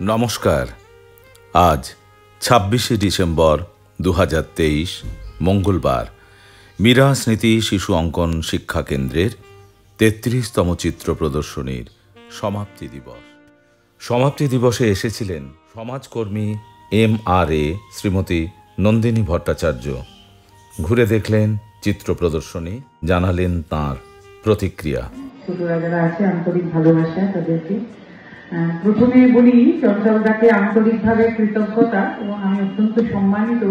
নমস্কার। আজ ২৬শে ডিসেম্বর ২০২৩ মঙ্গলবার মীরা স্মৃতি শিশু অঙ্কন শিক্ষা কেন্দ্রের ৩৩তম চিত্র প্রদর্শনীর সমাপ্তি দিবস। সমাপ্তি দিবসে এসেছিলেন সমাজকর্মী MRA শ্রীমতী নন্দিনী ভট্টাচার্য। ঘুরে দেখলেন চিত্র প্রদর্শনী, জানালেন তাঁর প্রতিক্রিয়া। ছোটরা যারা আছে আন্তরিক ভালোবাসা তাদেরকে প্রথমে বলি, চঞ্চলদাকে আন্তরিকভাবে কৃতজ্ঞতা এবং আমি অত্যন্ত সম্মানিত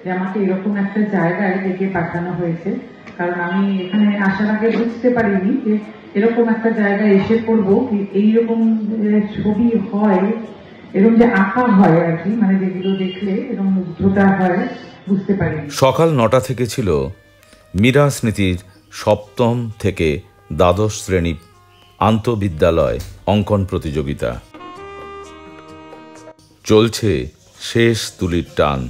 যে আমাকে এরকম একটা জায়গায় ডেকে পাঠানো হয়েছে। কারণ আমি এখানে আসার আগে বুঝতে পারিনি যে এরকম একটা জায়গায় এসে পড়বো, এইরকম ছবি হয়, এরকম যে আঁকা হয় আর কি, মানে যেগুলো দেখলে এরকম মুগ্ধতা হয়, বুঝতে পারিনি। সকাল ৯টা থেকে ছিল মীরা স্মৃতির সপ্তম থেকে দ্বাদশ শ্রেণী আন্তঃবিদ্যালয় অঙ্কন প্রতিযোগিতা। চলছে শেষ তুলির টান,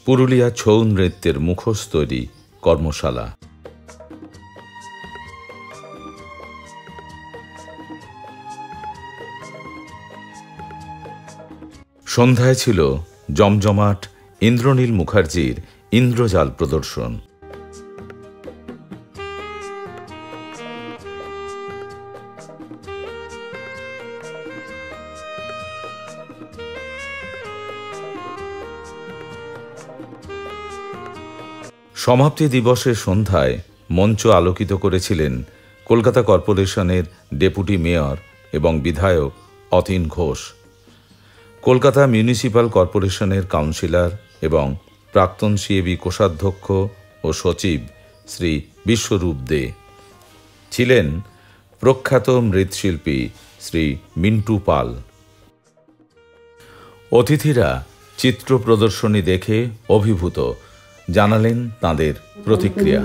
পুরুলিয়া ছৌ নৃত্যের মুখোশ তৈরি কর্মশালা। সন্ধ্যায় ছিল জমজমাট ইন্দ্রনীল মুখার্জির ইন্দ্রজাল প্রদর্শন। সমাপ্তি দিবসের সন্ধ্যায় মঞ্চ আলোকিত করেছিলেন কলকাতা কর্পোরেশনের ডেপুটি মেয়র এবং বিধায়ক অতীন ঘোষ, কলকাতা মিউনিসিপ্যাল কর্পোরেশনের কাউন্সিলর এবং প্রাক্তন CAB কোষাধ্যক্ষ ও সচিব শ্রী বিশ্বরূপ দে। ছিলেন প্রখ্যাত মৃৎশিল্পী শ্রী মিন্টু পাল। অতিথিরা চিত্র প্রদর্শনী দেখে অভিভূত, জানালেন তাঁদের প্রতিক্রিয়া।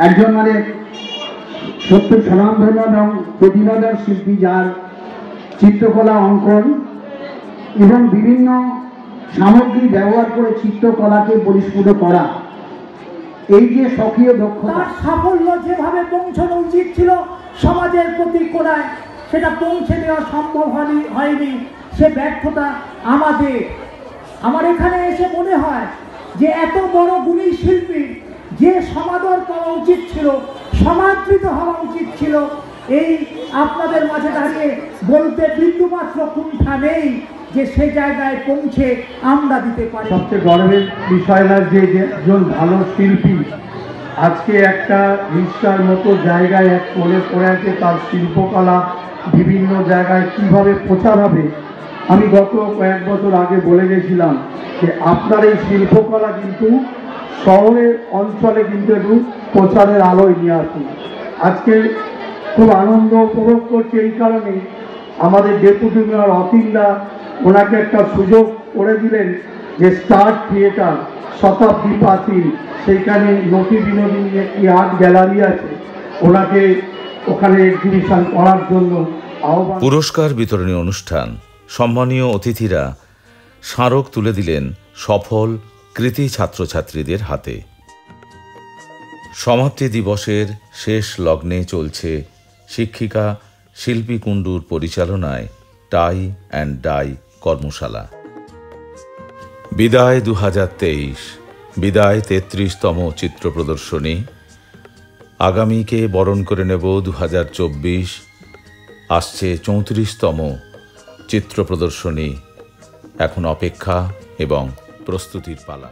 একজন সত্য স্বনামধন্য এবং প্রতিভাধর শিল্পী, যার চিত্রকলা, অঙ্কন এবং বিভিন্ন সামগ্রী ব্যবহার করে চিত্রকলাকে পরিস্ফুট করা, এই যে স্বকীয় দক্ষতা, সাফল্য যেভাবে পৌঁছানো উচিত ছিল সমাজের প্রতি কোণায়, সেটা পৌঁছে দেওয়া সম্ভব হয়নি। সে ব্যর্থতা আমার এখানে এসে মনে হয় যে এত বড় গুণী শিল্পী যে সমাদর পাওয়া উচিত ছিল, সমাদৃত হওয়া উচিত ছিল, এই আপনাদের মাঝে দাঁড়িয়ে বলতে বিন্দুমাত্র কুণ্ঠা নেই যে সে জায়গায় পৌঁছে আমরা দিতে পারি। সবচেয়ে গর্বের বিষয় না যে একজন ভালো শিল্পী আজকে একটা রিক্সার মতো জায়গায় এক কোণে পড়ে আছে, তার শিল্পকলা বিভিন্ন জায়গায় কিভাবে প্রচার হবে। আমি গত কয়েক বছর আগে বলে গেছিলাম যে আপনার এই শিল্পকলা কিন্তু শহরের অঞ্চলে কিন্তু একটু প্রচারের আলোয় নিয়ে আসুন। আজকে খুব আনন্দ উপভোগ করছে এই কারণে আমাদের ডেপুটি মেয়র অতীনদা ওনাকে একটা সুযোগ করে দিলেন যে স্টার থিয়েটার শতাব্দী প্রাচীন, সেইখানে নটি বিনোদিনী একটি আর্ট গ্যালারি আছে, ওনাকে ওখানে এক্সিবিশন করার জন্য আহ্বান। পুরস্কার বিতরণী অনুষ্ঠান। সম্মানীয় অতিথিরা স্মারক তুলে দিলেন সফল কৃতি ছাত্রছাত্রীদের হাতে। সমাপ্তি দিবসের শেষ লগ্নে চলছে শিক্ষিকা শিল্পী কুণ্ডুর পরিচালনায় টাই অ্যান্ড ডাই কর্মশালা। বিদায় ২০২৩, বিদায় ৩৩তম চিত্র প্রদর্শনী। আগামীকে বরণ করে নেব ২০২৪, আসছে ৩৪তম চিত্র প্রদর্শনী। এখন অপেক্ষা এবং প্রস্তুতির পালা।